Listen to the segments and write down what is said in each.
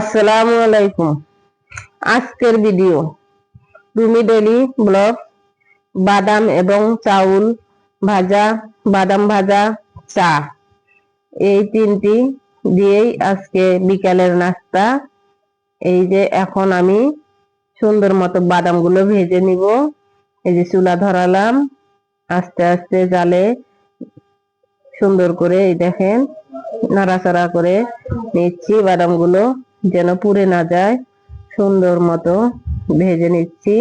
আসসালামু আলাইকুম। আজকের ভিডিও রুমি ডেইলি ব্লগ। বাদাম এবং চাউল ভাজা, বাদাম ভাজা, চা, এই তিনটি দিয়েই আজকে বিকালের নাস্তা। এই যে এখন আমি সুন্দর মতো বাদামগুলো ভেজে নিব। এই যে চুলা ধরালাম, আস্তে আস্তে জালে সুন্দর করে এই দেখেন নাড়াচাড়া করে নিচ্ছি। বাদামগুলো যেন পুড়ে না যায়, সুন্দর মতো ভেজে নিচ্ছি।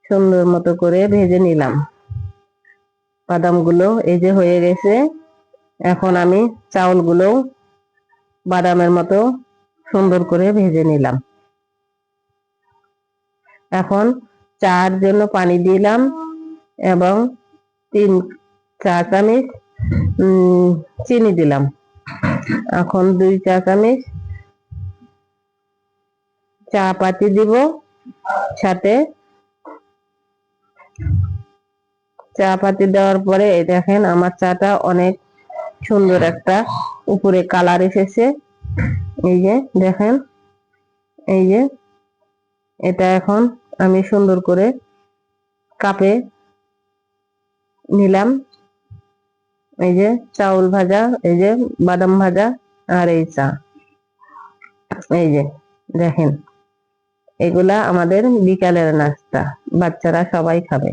সুন্দর মতো করে ভেজে নিলাম বাদামগুলো। এই যে হয়ে গেছে। এখন আমি চাউলগুলো বাদামের মতো সুন্দর করে ভেজে নিলাম। এখন চার জন্য পানি দিলাম এবং 3 চা চামচ চিনি দিলাম। এখন 2 চা চামচ চা পাতি দিব, সাথে চা পাতি দেওয়ার পরে এই দেখেন আমার চাটা অনেক সুন্দর একটা উপরে কালার এসেছে। এই যে দেখেন, এই যে এটা এখন আমি সুন্দর করে কাপে নিলাম। এই যে চাউল ভাজা, এই যে বাদাম ভাজা, আর এই চা। এই যে দেখেন, এগুলা আমাদের বিকালের নাস্তা, বাচ্চারা সবাই খাবে।